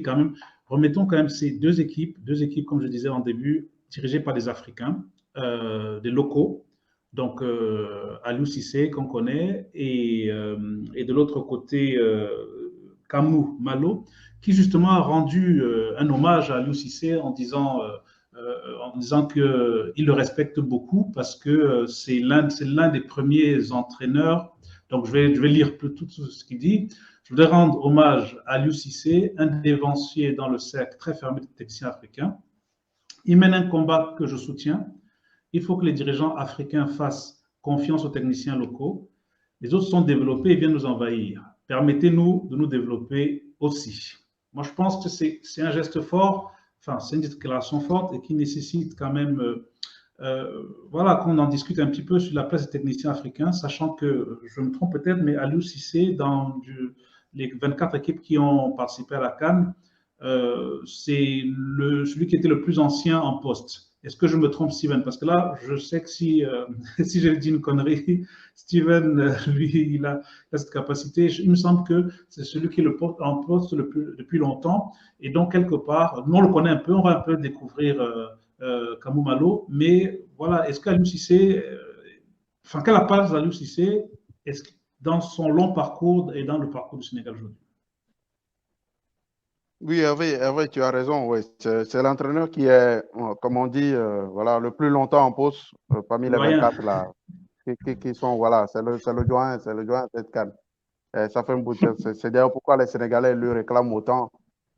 quand même, remettons quand même ces deux équipes, comme je disais en début, dirigées par des Africains, des locaux. Donc, Aliou Cissé, qu'on connaît, et de l'autre côté, Kamou Malo, qui justement a rendu un hommage à Aliou Cissé en disant qu'il le respecte beaucoup parce que c'est l'un des premiers entraîneurs. Donc, je vais lire tout ce qu'il dit. Je voudrais rendre hommage à Aliou Cissé, un dévancier dans le cercle très fermé des techniciens africains. Il mène un combat que je soutiens. Il faut que les dirigeants africains fassent confiance aux techniciens locaux. Les autres sont développés et viennent nous envahir. Permettez-nous de nous développer aussi. Moi, je pense que c'est un geste fort, enfin, c'est une déclaration forte et qui nécessite quand même voilà, qu'on en discute un petit peu sur la place des techniciens africains, sachant que, je me trompe peut-être, mais Aliou Cissé, les 24 équipes qui ont participé à la CAN, c'est celui qui était le plus ancien en poste. Est-ce que je me trompe, Steven? Parce que là, je sais que si, si j'ai dit une connerie, Steven, lui, il a cette capacité. Il me semble que c'est celui qui est en poste depuis longtemps. Et donc, quelque part, nous, on le connaît un peu, on va un peu découvrir Kamou Malo. Mais voilà, est-ce qu'Aliou Cissé, enfin, quelle place d'Aliou Cissé dans son long parcours et dans le parcours du Sénégal aujourd'hui? Oui, Hervé, tu as raison. Oui. C'est l'entraîneur qui est, comme on dit, voilà, le plus longtemps en poste parmi les Doyen. 24 là, qui sont, voilà, c'est le joint à cette canne. Ça fait un bout de temps. C'est d'ailleurs pourquoi les Sénégalais lui réclament autant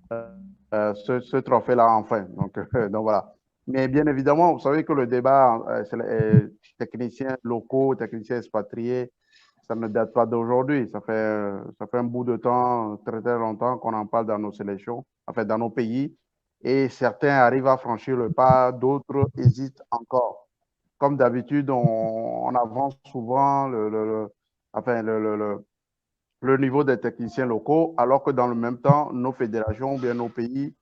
ce trophée-là enfin. Donc, donc voilà. Mais bien évidemment, vous savez que le débat, c'est les techniciens locaux, techniciens expatriés, ça ne date pas d'aujourd'hui. Ça fait un bout de temps, très très longtemps qu'on en parle dans nos sélections, en fait dans nos pays. Et certains arrivent à franchir le pas, d'autres hésitent encore. Comme d'habitude, on avance souvent enfin, le niveau des techniciens locaux, alors que dans le même temps, nos fédérations ou bien nos pays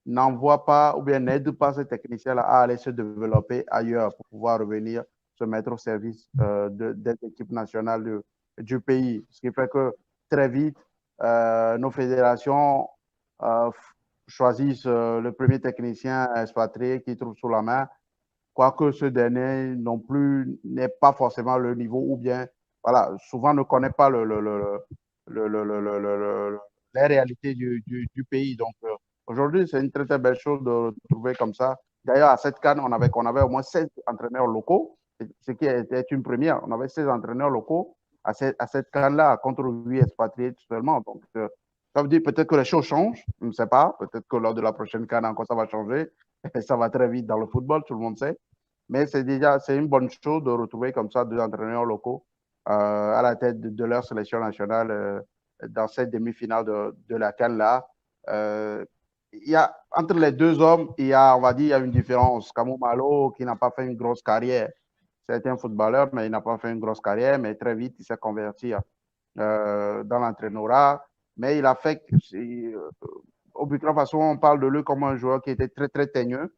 n'envoient pas ou bien n'aident pas ces techniciens-là à aller se développer ailleurs pour pouvoir revenir se mettre au service des équipes nationales du pays. Ce qui fait que très vite, nos fédérations euh, choisissent le premier technicien expatrié qu'ils trouvent sous la main, quoique ce dernier non plus n'est pas forcément le niveau ou bien, voilà, souvent ne connaît pas les réalités du pays. Donc, aujourd'hui, c'est une très, très belle chose de trouver comme ça. D'ailleurs, à cette CAN, on avait au moins 16 entraîneurs locaux, ce qui était une première. On avait 16 entraîneurs locaux à cette CAN-là, contre 8 expatriés seulement. Donc, ça veut dire peut-être que les choses changent, je ne sais pas. Peut-être que lors de la prochaine CAN, encore, ça va changer. Ça va très vite dans le football, tout le monde sait. Mais c'est une bonne chose de retrouver comme ça deux entraîneurs locaux à la tête de leur sélection nationale dans cette demi-finale de la CAN là. Entre les deux hommes, on va dire, il y a une différence. Kamou Malo, qui n'a pas fait une grosse carrière, c'est un footballeur, mais il n'a pas fait une grosse carrière, mais très vite, il s'est converti dans l'entraîneurat. Mais il a fait, au Burkina Faso, on parle de lui comme un joueur qui était très, très teigneux,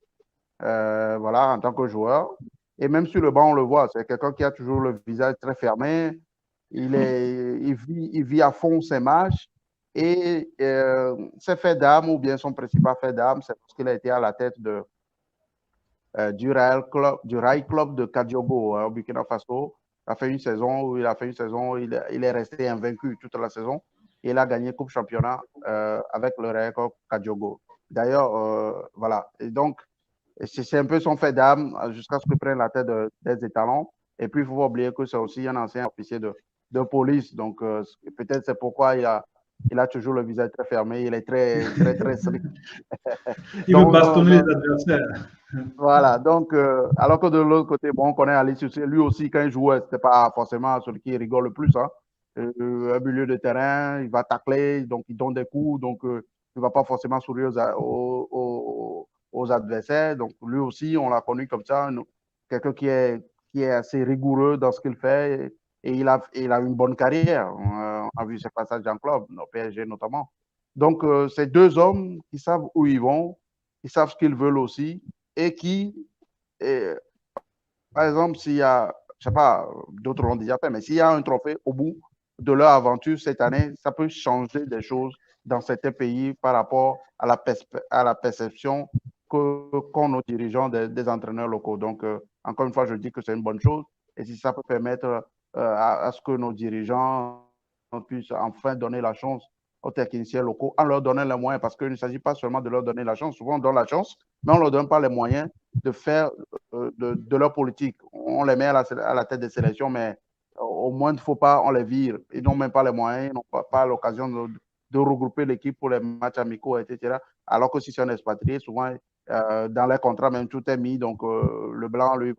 voilà, en tant que joueur. Et même sur le banc, on le voit, c'est quelqu'un qui a toujours le visage très fermé. Il vit à fond ses matchs. Et ses faits d'âme, ou bien son principal fait d'âme, c'est parce qu'il a été à la tête du Rail Club de Kadiogo au Burkina Faso. Il est resté invaincu toute la saison. Et il a gagné Coupe Championnat avec le Rail Club Kadiogo. D'ailleurs, voilà. Et donc, c'est un peu son fait d'âme jusqu'à ce qu'il prenne la tête des étalons. Et puis, il ne faut pas oublier que c'est aussi un ancien officier de police. Donc, peut-être c'est pourquoi il a toujours le visage très fermé. Il est très, très, très strict. Il veut bastonner les adversaires. Voilà. Donc, alors que de l'autre côté, bon, on connaît Alice aussi. Lui aussi, quand il jouait, ce n'était pas forcément celui qui rigole le plus. Hein. Un milieu de terrain, il va tacler, donc il donne des coups. Donc, il ne va pas forcément sourire aux adversaires. Donc, lui aussi, on l'a connu comme ça, quelqu'un qui est assez rigoureux dans ce qu'il fait et il a une bonne carrière. On a vu ses passages en club, au PSG notamment. Donc, c'est deux hommes qui savent où ils vont, qui savent ce qu'ils veulent aussi et qui, et, par exemple, s'il y a, je ne sais pas, d'autres l'ont déjà fait, mais s'il y a un trophée au bout de leur aventure cette année, ça peut changer des choses dans certains pays par rapport à la perception qu'ont nos dirigeants des entraîneurs locaux. Donc, encore une fois, je dis que c'est une bonne chose. Et si ça peut permettre à ce que nos dirigeants puissent enfin donner la chance aux techniciens locaux en leur donnant les moyens, parce qu'il ne s'agit pas seulement de leur donner la chance, souvent on donne la chance, mais on ne leur donne pas les moyens de faire de leur politique. On les met à la tête des sélections, mais au moins, il ne faut pas, on les vire. Ils n'ont même pas les moyens, ils n'ont pas l'occasion de regrouper l'équipe pour les matchs amicaux, etc. Alors que si c'est un expatrié, souvent, dans les contrats, même tout est mis. Donc, le blanc, lui,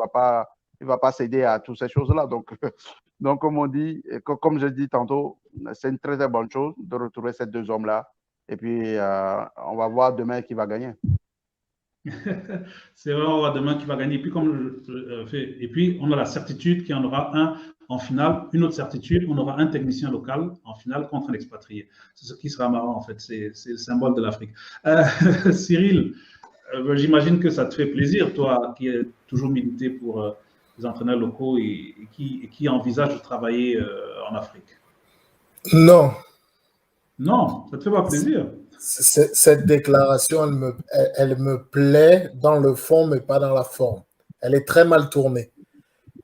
il va pas céder à toutes ces choses-là. Donc, comme on dit, comme je dis tantôt, c'est une très, très bonne chose de retrouver ces deux hommes-là. Et puis, on va voir demain qui va gagner. C'est vrai, on va demain qui va gagner. Et puis, et puis, on a la certitude qu'il y en aura un en finale, une autre certitude, on aura un technicien local en finale contre un expatrié. C'est ce qui sera marrant, en fait. C'est le symbole de l'Afrique. Cyril, j'imagine que ça te fait plaisir, toi qui es toujours milité pour les entraîneurs locaux et qui envisage de travailler en Afrique. Non. Non, ça ne te fait pas plaisir. Cette déclaration, elle me plaît dans le fond, mais pas dans la forme. Elle est très mal tournée.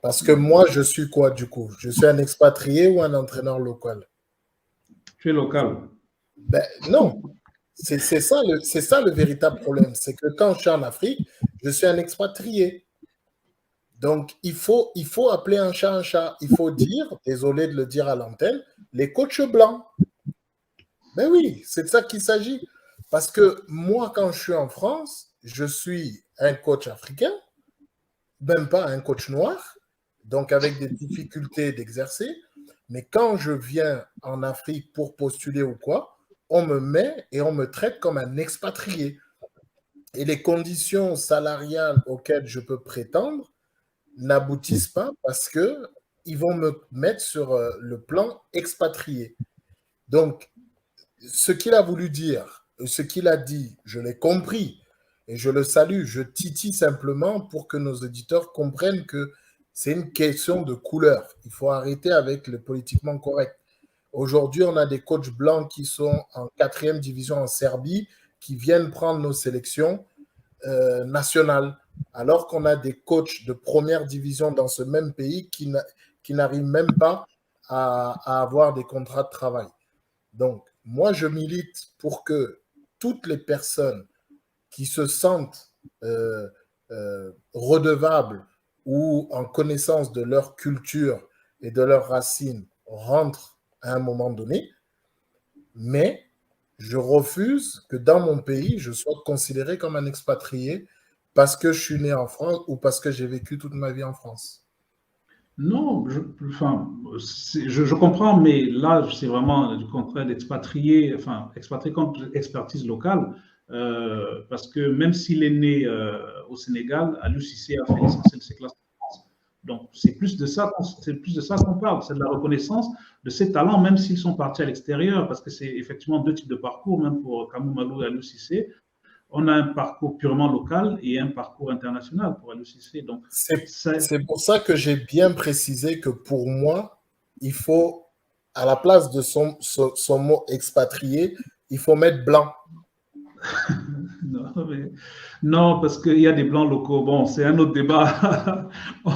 Parce que moi, je suis quoi du coup? Je suis un expatrié ou un entraîneur local? Tu es local. Ben, non. C'est ça le véritable problème. C'est que quand je suis en Afrique, je suis un expatrié. Donc, il faut appeler un chat un chat. Il faut dire, désolé de le dire à l'antenne, les coachs blancs. Ben oui, c'est de ça qu'il s'agit. Parce que moi, quand je suis en France, je suis un coach africain, même pas un coach noir, donc avec des difficultés d'exercer. Mais quand je viens en Afrique pour postuler ou quoi, on me met et on me traite comme un expatrié. Et les conditions salariales auxquelles je peux prétendre n'aboutissent pas parce qu'ils vont me mettre sur le plan expatrié. Donc, ce qu'il a voulu dire, ce qu'il a dit, je l'ai compris et je le salue. Je titille simplement pour que nos auditeurs comprennent que c'est une question de couleur. Il faut arrêter avec le politiquement correct. Aujourd'hui, on a des coachs blancs qui sont en 4e division en Serbie, qui viennent prendre nos sélections nationales, alors qu'on a des coachs de première division dans ce même pays qui n'arrivent même pas à avoir des contrats de travail. Donc, moi, je milite pour que toutes les personnes qui se sentent redevables ou en connaissance de leur culture et de leurs racines rentrent à un moment donné, mais je refuse que dans mon pays, je sois considéré comme un expatrié parce que je suis né en France ou parce que j'ai vécu toute ma vie en France. Non, je comprends, mais là, c'est vraiment du contraire d'expatrié, expatrié contre expertise locale, parce que même s'il est né au Sénégal, Aliou Cissé a fait l'essentiel de ses classes en France. Donc, c'est plus de ça qu'on parle, c'est de la reconnaissance de ces talents, même s'ils sont partis à l'extérieur, parce que c'est effectivement deux types de parcours, même pour Kamou Malou et Aliou Cissé. On a un parcours purement local et un parcours international pour Aliou Cissé. Donc, c'est pour ça que j'ai bien précisé que pour moi, il faut, à la place de son mot expatrié, il faut mettre blanc. Non, parce qu'il y a des blancs locaux. Bon, c'est un autre débat.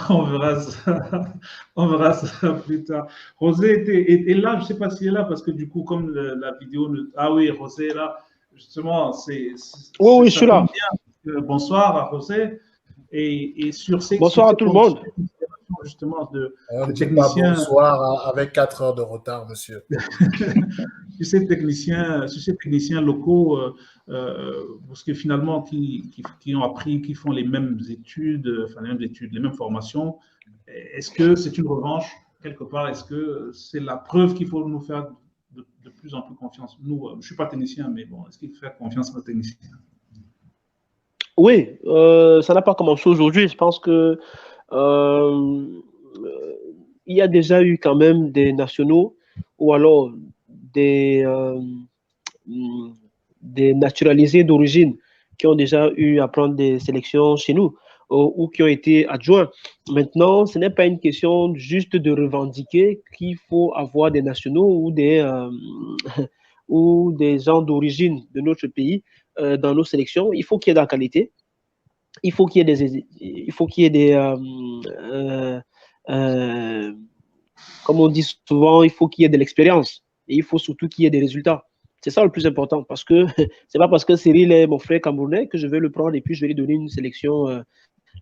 On verra ça plus tard. José est là, je ne sais pas s'il est là, parce que du coup, comme la vidéo... Ah oui, José est là. Justement, oui, je suis là. Bonsoir à José. Et sur ces... Bonsoir à tout le monde. Justement, de technicien. Bonsoir avec 4 heures de retard, monsieur. Sur ces techniciens locaux, parce que finalement, qui ont appris, qui font les mêmes études, les mêmes formations, est-ce que c'est une revanche quelque part? Est-ce que c'est la preuve qu'il faut nous faire de plus en plus confiance? Nous, je ne suis pas technicien, mais bon, est-ce qu'il faut faire confiance à nos techniciens? Oui, ça n'a pas commencé aujourd'hui. Je pense que il y a déjà eu quand même des nationaux ou alors des naturalisés d'origine qui ont déjà eu à prendre des sélections chez nous ou qui ont été adjoints. Maintenant, ce n'est pas une question juste de revendiquer qu'il faut avoir des nationaux ou ou des gens d'origine de notre pays dans nos sélections. Il faut qu'il y ait de la qualité. Il faut qu'il y ait des comme on dit souvent, il faut qu'il y ait de l'expérience et il faut surtout qu'il y ait des résultats. C'est ça le plus important parce que c'est pas parce que Cyril est mon frère camerounais que je vais le prendre et puis je vais lui donner une sélection,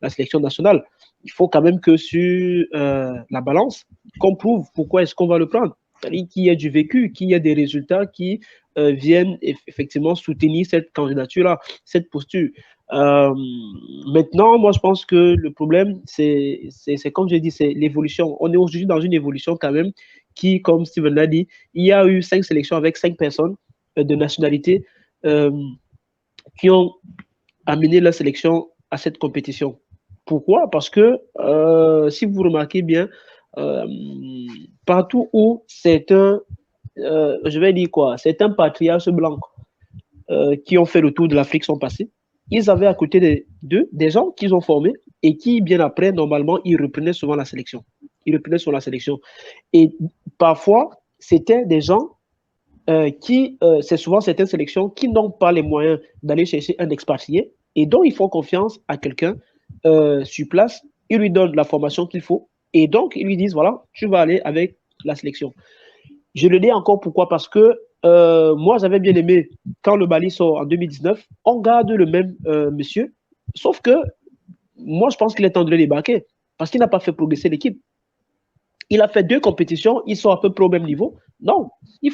la sélection nationale. Il faut quand même que sur la balance, qu'on prouve pourquoi est-ce qu'on va le prendre. C'est-à-dire qu'il y ait du vécu, qu'il y ait des résultats qui viennent effectivement soutenir cette candidature-là, cette posture. Maintenant, moi, je pense que le problème, c'est comme j'ai dit, c'est l'évolution. On est aujourd'hui dans une évolution quand même qui, comme Steven l'a dit, il y a eu 5 sélections avec 5 personnes de nationalité qui ont amené la sélection à cette compétition. Pourquoi? Parce que, si vous remarquez bien, partout où certains, je vais dire quoi, certains patriarches blancs qui ont fait le tour de l'Afrique sont passés, ils avaient à côté d'eux des gens qu'ils ont formés et qui, bien après, normalement, ils reprenaient souvent la sélection. Ils reprenaient sur la sélection. Et parfois, c'était des gens c'est souvent certaines sélections qui n'ont pas les moyens d'aller chercher un expatrié et dont ils font confiance à quelqu'un sur place. Ils lui donnent la formation qu'il faut et donc ils lui disent, voilà, tu vas aller avec la sélection. Je le dis encore pourquoi? Parce que moi, j'avais bien aimé quand le Mali sort en 2019, on garde le même monsieur, sauf que moi, je pense qu'il est temps de le débarquer parce qu'il n'a pas fait progresser l'équipe. Il a fait 2 compétitions, ils sont à peu près au même niveau. Non, il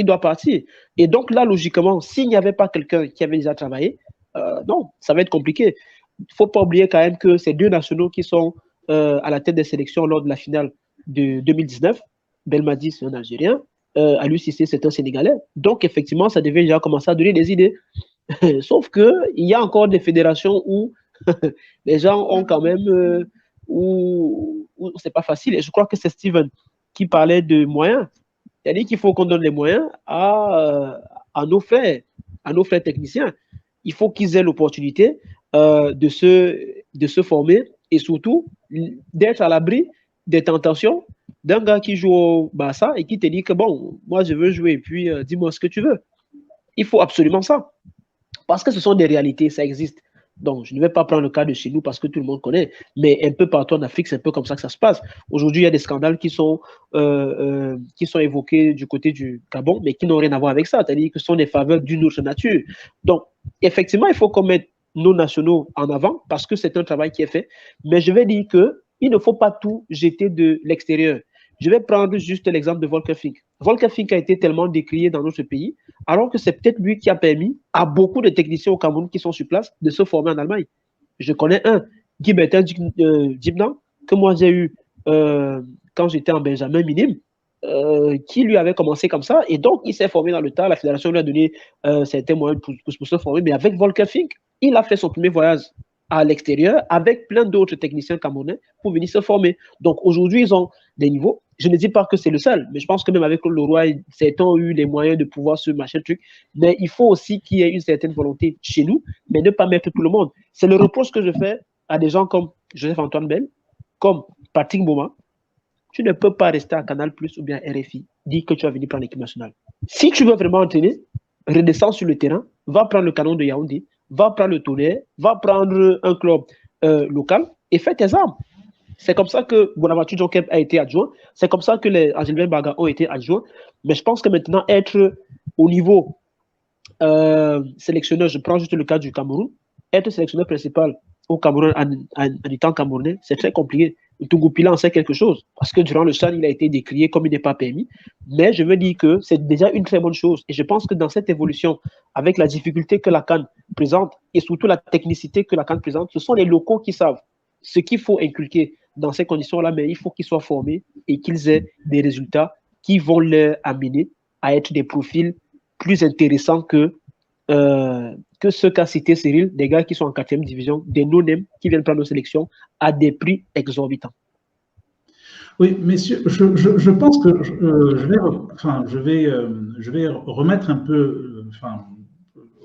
doit partir. Et donc là, logiquement, s'il n'y avait pas quelqu'un qui avait déjà travaillé, non, ça va être compliqué. Il ne faut pas oublier quand même que ces 2 nationaux qui sont à la tête des sélections lors de la finale de 2019, Belmadi, c'est un Algérien, Aliou Cissé, c'est un Sénégalais. Donc, effectivement, ça devait déjà commencer à donner des idées. Sauf qu'il y a encore des fédérations où les gens ont quand même... où c'est pas facile. Et je crois que c'est Steven qui parlait de moyens. C'est-à-dire qu'il faut qu'on donne les moyens à nos frères techniciens. Il faut qu'ils aient l'opportunité de se former et surtout d'être à l'abri des tentations d'un gars qui joue au Barça et qui te dit que bon, moi je veux jouer et puis dis-moi ce que tu veux. Il faut absolument ça. Parce que ce sont des réalités, ça existe. Donc, je ne vais pas prendre le cas de chez nous parce que tout le monde connaît, mais un peu partout en Afrique, c'est un peu comme ça que ça se passe. Aujourd'hui, il y a des scandales qui sont évoqués du côté du Gabon, mais qui n'ont rien à voir avec ça, c'est-à-dire que ce sont des faveurs d'une autre nature. Donc, effectivement, il faut qu'on mette nos nationaux en avant parce que c'est un travail qui est fait, mais je vais dire qu'il ne faut pas tout jeter de l'extérieur. Je vais prendre juste l'exemple de Volker Fink. Volker Fink a été tellement décrié dans notre pays, alors que c'est peut-être lui qui a permis à beaucoup de techniciens au Cameroun qui sont sur place de se former en Allemagne. Je connais un, Guy Bertin Djibnan, que moi j'ai eu quand j'étais en Benjamin Minime, qui lui avait commencé comme ça, et donc il s'est formé dans le tas, la fédération lui a donné certains moyens pour se former, mais avec Volker Fink, il a fait son premier voyage à l'extérieur avec plein d'autres techniciens camerounais pour venir se former. Donc aujourd'hui, ils ont des niveaux. Je ne dis pas que c'est le seul, mais je pense que même avec le Leroy, certains ont eu les moyens de pouvoir se machin truc. Mais il faut aussi qu'il y ait une certaine volonté chez nous, mais ne pas mettre tout le monde. C'est le reproche que je fais à des gens comme Joseph-Antoine Bell, comme Patrick Mboma. Tu ne peux pas rester à Canal+ ou bien RFI, dire que tu vas venir prendre l'équipe nationale. Si tu veux vraiment entraîner, redescends sur le terrain, va prendre le Canon de Yaoundé, va prendre le Tonnerre, va prendre un club local et fais tes armes. C'est comme ça que Bonaventure Djonkep a été adjoint. C'est comme ça que les Angélin Baga ont été adjoints. Mais je pense que maintenant, être au niveau sélectionneur, je prends juste le cas du Cameroun, être sélectionneur principal au Cameroun en étant camerounais, c'est très compliqué. Tougou-Pila en sait quelque chose, parce que durant le CHAN, il a été décrié comme il n'est pas permis. Mais je veux dire que c'est déjà une très bonne chose. Et je pense que dans cette évolution, avec la difficulté que la CAN présente, et surtout la technicité que la CAN présente, ce sont les locaux qui savent ce qu'il faut inculquer dans ces conditions-là, mais il faut qu'ils soient formés et qu'ils aient des résultats qui vont leur amener à être des profils plus intéressants que ce qu'a cité Cyril, des gars qui sont en 4e division, des no-name qui viennent prendre nos sélections à des prix exorbitants. Oui, messieurs, je pense que je vais remettre un peu,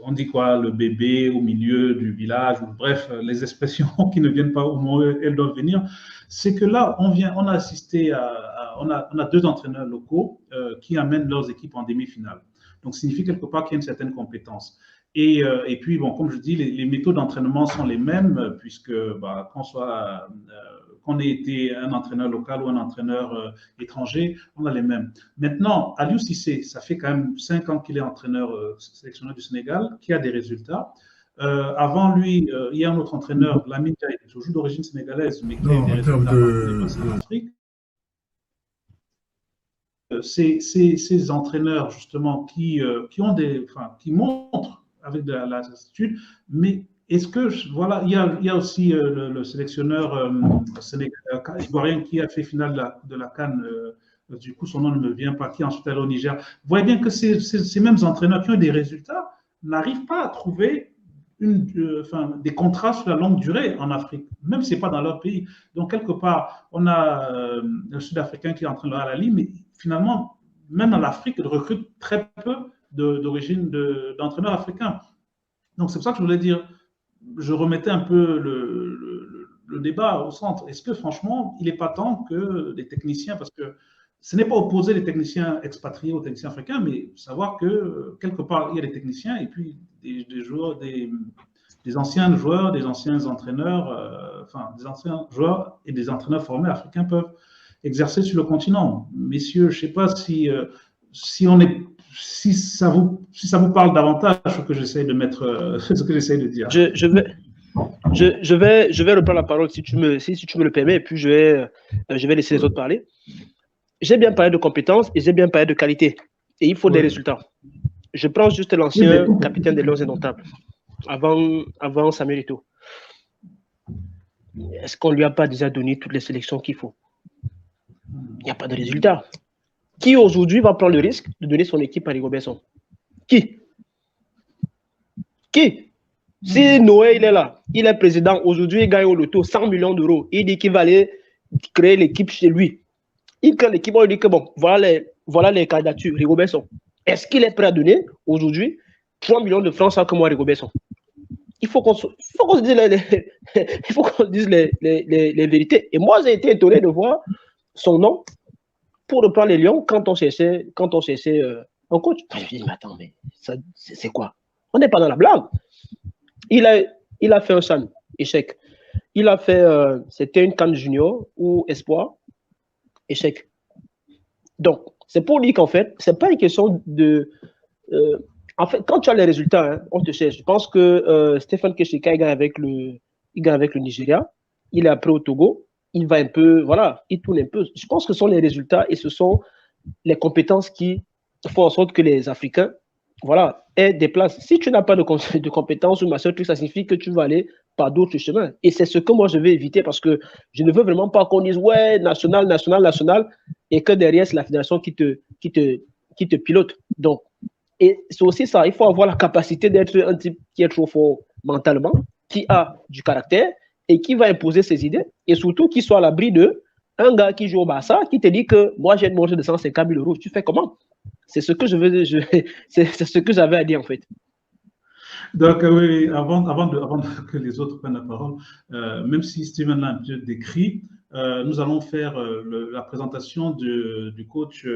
on dit quoi, le bébé au milieu du village, ou bref, les expressions qui ne viennent pas au moment où elles doivent venir. C'est que là, on a assisté on a 2 entraîneurs locaux qui amènent leurs équipes en demi-finale. Donc, ça signifie quelque part qu'il y a une certaine compétence. Et puis, bon, comme je dis, les méthodes d'entraînement sont les mêmes, puisque qu'on ait été un entraîneur local ou un entraîneur étranger, on a les mêmes. Maintenant, Aliou Cissé, ça fait quand même 5 ans qu'il est entraîneur sélectionneur du Sénégal, qui a des résultats. Avant lui, il y a un autre entraîneur, Lamine Dia, toujours d'origine sénégalaise, mais qui a des résultats en Afrique. Ces entraîneurs, justement, qui montrent avec de la certitude, mais est-ce que, voilà, il y a aussi le sélectionneur ivoirien qui a fait finale de la CAN, du coup son nom ne me vient pas, qui est ensuite allé au Niger. Vous voyez bien que ces mêmes entraîneurs qui ont des résultats n'arrivent pas à trouver des contrats sur la longue durée en Afrique, même si ce n'est pas dans leur pays. Donc, quelque part, on a le Sud-Africain qui est en train de à la ligne, mais finalement, même en Afrique, il recrute très peu d'origine d'entraîneurs africains. Donc, c'est pour ça que je voulais dire, je remettais un peu le débat au centre. Est-ce que, franchement, il n'est pas temps que les techniciens, parce que ce n'est pas opposer les techniciens expatriés aux techniciens africains, mais savoir que, quelque part, il y a des techniciens et puis des joueurs, des anciens joueurs, des anciens entraîneurs, des anciens joueurs et des entraîneurs formés africains peuvent exercer sur le continent. Messieurs, je ne sais pas si ça vous parle davantage ce que j'essaie de mettre, ce que j'essaie de dire. Je vais reprendre la parole si tu me le permets, et puis je vais laisser les autres parler. J'ai bien parlé de compétences et j'ai bien parlé de qualité. Et il faut des résultats. Je prends juste l'ancien capitaine des Lions Indomptables, avant Samuel Eto'o. Est-ce qu'on ne lui a pas déjà donné toutes les sélections qu'il faut? Il n'y a pas de résultat. Qui aujourd'hui va prendre le risque de donner son équipe à Rigobert Song? Qui? Si Noé, il est là, il est président, aujourd'hui, il gagne au loto 100 millions d'euros. Il dit qu'il va aller créer l'équipe chez lui. Il crée l'équipe, il dit que bon, voilà les candidatures, Rigobert Song. Est-ce qu'il est prêt à donner aujourd'hui 3 millions de francs sans que moi, Rigobert Song? Il faut qu'on se dise les vérités. Et moi, j'ai été étonné de voir son nom pour reprendre les Lions quand on cherchait un coach. Je me dis, mais attends, mais c'est quoi? On n'est pas dans la blague. Il a fait un CHAN, échec. Il a fait, c'était une CAN junior ou espoir, échec. Donc, c'est pour dire qu'en fait, c'est pas une question de... en fait, quand tu as les résultats, hein, on te cherche. Je pense que Stéphane Keshika, il gagne avec le Nigeria. Il est après au Togo. Il va un peu, voilà, il tourne un peu. Je pense que ce sont les résultats et ce sont les compétences qui font en sorte que les Africains, voilà, aient des places. Si tu n'as pas de compétences ou machin truc, ça signifie que tu vas aller par d'autres chemins. Et c'est ce que moi je vais éviter parce que je ne veux vraiment pas qu'on dise ouais, national, et que derrière c'est la fédération qui te pilote. Donc, et c'est aussi ça, il faut avoir la capacité d'être un type qui est trop fort mentalement, qui a du caractère et qui va imposer ses idées, et surtout qui soit à l'abri de un gars qui joue au Barça, qui te dit que moi j'ai une montre de 150 000 euros. Tu fais comment? C'est ce que c'est ce que j'avais à dire en fait. Donc oui, avant que les autres prennent la parole, même si Steven l'a un peu décrit, nous allons faire la présentation du coach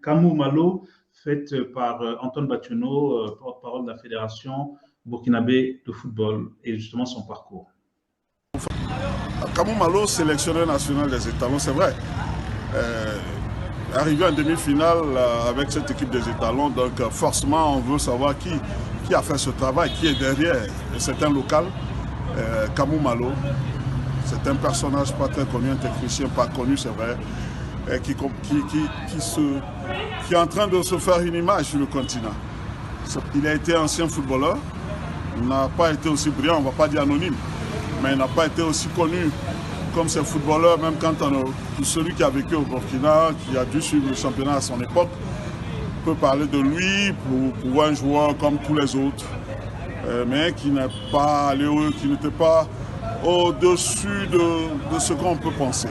Kamou Malo, faite par Antoine Batiuno, porte-parole de la Fédération burkinabé de football, et justement son parcours. Kamou Malo, sélectionneur national des étalons, c'est vrai. Arrivé en demi-finale avec cette équipe des étalons, donc forcément on veut savoir qui a fait ce travail, qui est derrière. C'est un local, Kamou Malo. C'est un personnage pas très connu, un technicien pas connu, c'est vrai, qui est en train de se faire une image sur le continent. Il a été ancien footballeur, il n'a pas été aussi brillant, on ne va pas dire anonyme, mais il n'a pas été aussi connu comme ces footballeurs, même quand celui qui a vécu au Burkina, qui a dû suivre le championnat à son époque, peut parler de lui pour un joueur comme tous les autres, mais qui n'est pas allé, qui n'était pas au-dessus de ce qu'on peut penser.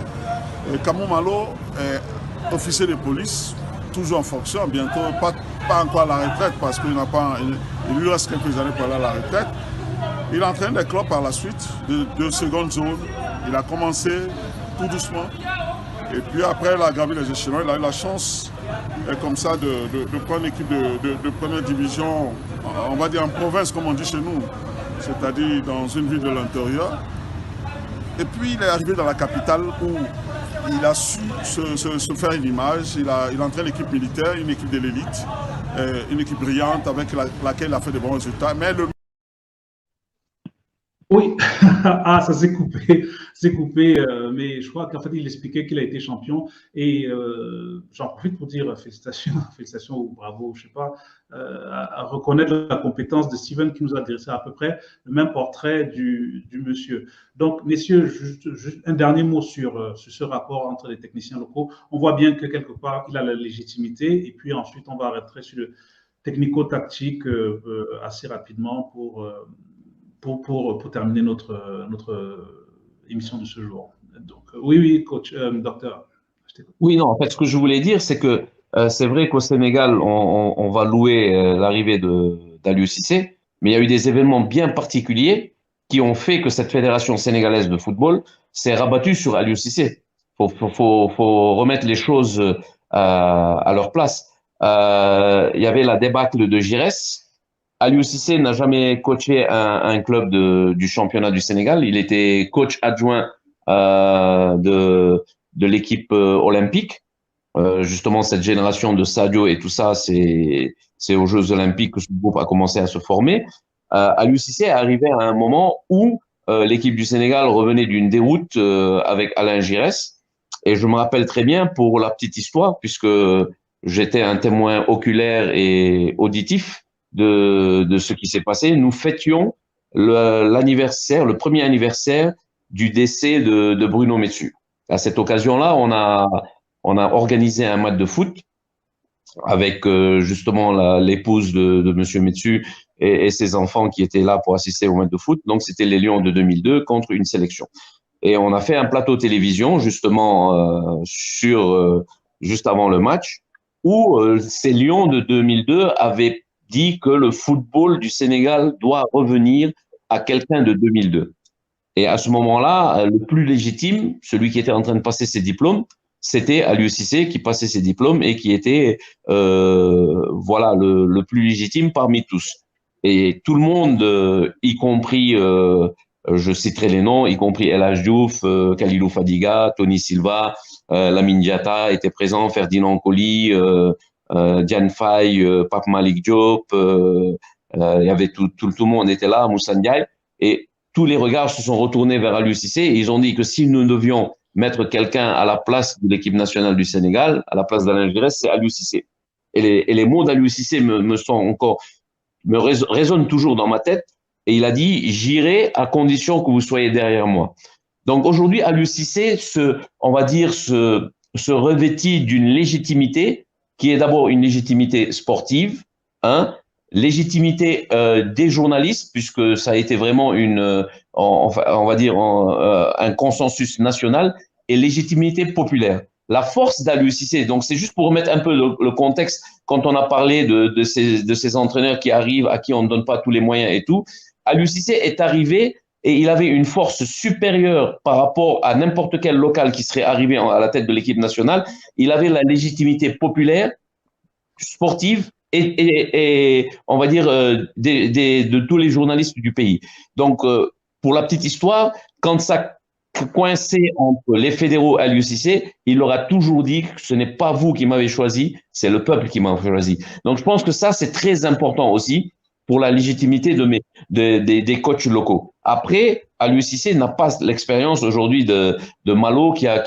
Kamou Malo est officier de police, toujours en fonction, bientôt, pas encore à la retraite parce qu'il lui reste quelques années pour aller à la retraite. Il entraîne des clubs par la suite, de seconde zone. Il a commencé tout doucement. Et puis après, il a gravi les échelons. Il a eu la chance comme ça de prendre une équipe de première division, on va dire en province comme on dit chez nous, c'est-à-dire dans une ville de l'intérieur. Et puis il est arrivé dans la capitale où il a su se faire une image, il entraîne l'équipe militaire, une équipe de l'élite, une équipe brillante avec laquelle il a fait de bons résultats. Mais Oui, ah, ça s'est coupé, mais je crois qu'en fait, il expliquait qu'il a été champion et j'en profite pour dire félicitations, félicitations ou bravo, je sais pas, à reconnaître la compétence de Steven qui nous a dressé à peu près le même portrait du monsieur. Donc, messieurs, juste un dernier mot sur ce rapport entre les techniciens locaux. On voit bien que quelque part, il a la légitimité et puis ensuite, on va arrêter sur le technico-tactique assez rapidement pour terminer notre émission de ce jour. Donc, oui, coach, docteur. Oui, non, en fait, ce que je voulais dire, c'est que c'est vrai qu'au Sénégal, on va louer l'arrivée d'Aliou Cissé, mais il y a eu des événements bien particuliers qui ont fait que cette fédération sénégalaise de football s'est rabattue sur Aliou Cissé. Faut remettre les choses à leur place. Il y avait la débâcle de Giresse. Aliou Cissé n'a jamais coaché un club du championnat du Sénégal. Il était coach adjoint de l'équipe olympique. Justement, cette génération de Sadio et tout ça, c'est aux Jeux olympiques que ce groupe a commencé à se former. Aliou Cissé est arrivé à un moment où l'équipe du Sénégal revenait d'une déroute avec Alain Giresse. Et je me rappelle très bien, pour la petite histoire, puisque j'étais un témoin oculaire et auditif de ce qui s'est passé, nous fêtions le premier anniversaire du décès de Bruno Metsu. À cette occasion-là, on a organisé un match de foot avec justement l'épouse de Monsieur Metsu et ses enfants qui étaient là pour assister au match de foot. Donc, c'était les Lions de 2002 contre une sélection. Et on a fait un plateau télévision justement juste avant le match où ces Lions de 2002 avaient dit que le football du Sénégal doit revenir à quelqu'un de 2002. Et à ce moment-là, le plus légitime, celui qui était en train de passer ses diplômes, c'était Aliou Cissé qui passait ses diplômes et qui était voilà le plus légitime parmi tous. Et tout le monde, y compris, je citerai les noms, y compris El Hadj Diouf, Kalilou Fadiga, Tony Silva, Lamine Diatta était présent, Ferdinand Coly, Diane Faye, Pape Malick Diop, il y avait tout le monde était là, Moussa Ndiaye, et tous les regards se sont retournés vers Aliou Cissé et ils ont dit que si nous devions mettre quelqu'un à la place de l'équipe nationale du Sénégal, à la place d'Alain Giresse, c'est Aliou Cissé. Et les mots d'Aliou Cissé me résonnent toujours dans ma tête. Et il a dit, j'irai à condition que vous soyez derrière moi. Donc aujourd'hui, Aliou Cissé se revêtit d'une légitimité qui est d'abord une légitimité sportive, légitimité des journalistes, puisque ça a été vraiment un consensus national, et légitimité populaire. La force d'Aliou Cissé, donc c'est juste pour remettre un peu le contexte, quand on a parlé de ces entraîneurs qui arrivent, à qui on ne donne pas tous les moyens et tout, Aliou Cissé est arrivé et il avait une force supérieure par rapport à n'importe quel local qui serait arrivé à la tête de l'équipe nationale. Il avait la légitimité populaire, sportive et on va dire de tous les journalistes du pays. Donc, pour la petite histoire, quand ça coincé entre les fédéraux et Aliou Cissé, il leur a toujours dit que ce n'est pas vous qui m'avez choisi, c'est le peuple qui m'a choisi. Donc, je pense que ça, c'est très important aussi pour la légitimité des coachs locaux. Après, Aliou Cissé n'a pas l'expérience aujourd'hui de Malo qui a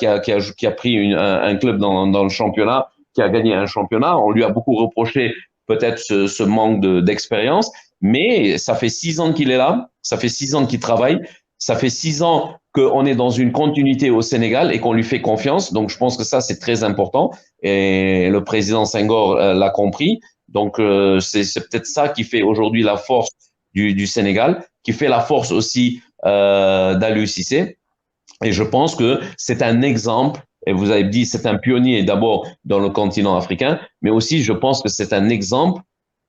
pris un club dans le championnat, qui a gagné un championnat. On lui a beaucoup reproché peut-être ce manque d'expérience, mais ça fait 6 ans qu'il est là, ça fait 6 ans qu'il travaille, ça fait 6 ans qu'on est dans une continuité au Sénégal et qu'on lui fait confiance. Donc, je pense que ça, c'est très important. Et le président Senghor l'a compris. Donc, c'est peut-être ça qui fait aujourd'hui la force du Sénégal, qui fait la force aussi d'Aliou Cissé. Et je pense que c'est un exemple, et vous avez dit c'est un pionnier d'abord dans le continent africain, mais aussi je pense que c'est un exemple,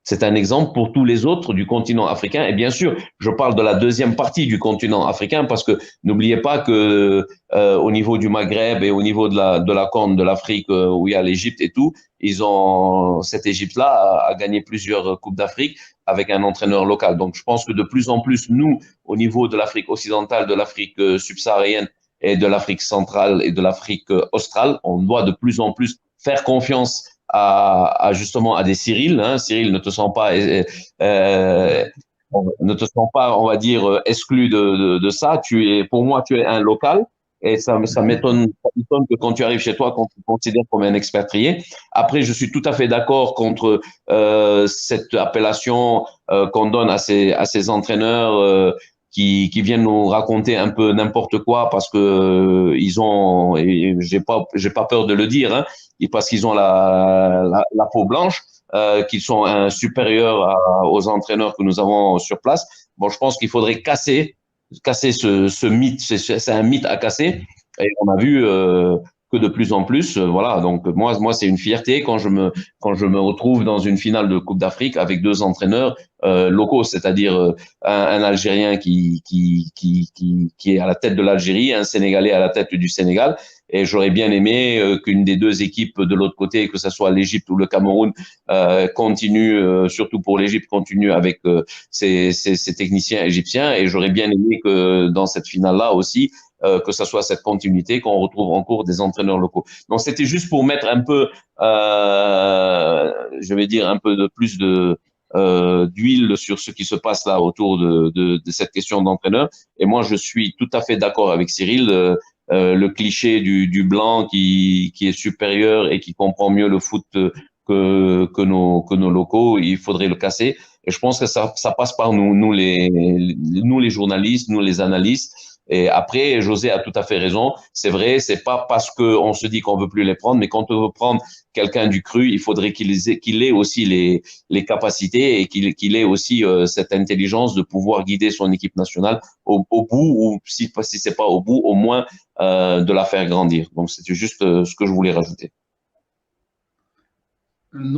c'est un exemple pour tous les autres du continent africain. Et bien sûr, je parle de la deuxième partie du continent africain parce que n'oubliez pas que au niveau du Maghreb et au niveau de la Corne de l'Afrique où il y a l'Égypte et tout, cette Égypte-là a gagné plusieurs Coupes d'Afrique avec un entraîneur local. Donc, je pense que de plus en plus, nous, au niveau de l'Afrique occidentale, de l'Afrique subsaharienne et de l'Afrique centrale et de l'Afrique australe, on doit de plus en plus faire confiance justement à des Cyril. Hein. Cyril, ne te sens pas, on va dire, exclu de ça. Pour moi, tu es un local. Et ça m'étonne que quand tu arrives chez toi, qu'on te considère comme un expatrié. Après, je suis tout à fait d'accord contre cette appellation qu'on donne à ces entraîneurs qui viennent nous raconter un peu n'importe quoi parce que ils ont, et j'ai pas peur de le dire, hein, parce qu'ils ont la peau blanche, qu'ils sont supérieurs aux entraîneurs que nous avons sur place. Bon, je pense qu'il faudrait casser ce mythe. C'est un mythe à casser. Et on a vu que de plus en plus, voilà. Donc moi, c'est une fierté quand je me retrouve dans une finale de Coupe d'Afrique avec deux entraîneurs locaux, c'est-à-dire un Algérien qui est à la tête de l'Algérie, un Sénégalais à la tête du Sénégal. Et j'aurais bien aimé qu'une des deux équipes de l'autre côté, que ce soit l'Égypte ou le Cameroun, continue, surtout pour l'Égypte, continue avec ses techniciens égyptiens. Et j'aurais bien aimé que dans cette finale-là aussi, que ce soit cette continuité, qu'on retrouve en cours des entraîneurs locaux. Donc c'était juste pour mettre un peu, je vais dire, un peu de plus d'huile sur ce qui se passe là autour de cette question d'entraîneur. Et moi, je suis tout à fait d'accord avec Cyril. Le cliché du blanc qui est supérieur et qui comprend mieux le foot que nos locaux, il faudrait le casser. Et je pense que ça passe par nous les journalistes, nous les analystes. Et après, José a tout à fait raison. C'est vrai, c'est pas parce qu'on se dit qu'on veut plus les prendre, mais quand on veut prendre quelqu'un du cru, il faudrait qu'il ait aussi les capacités et qu'il ait aussi cette intelligence de pouvoir guider son équipe nationale au bout, ou si c'est pas au bout, au moins de la faire grandir. Donc, c'était juste ce que je voulais rajouter.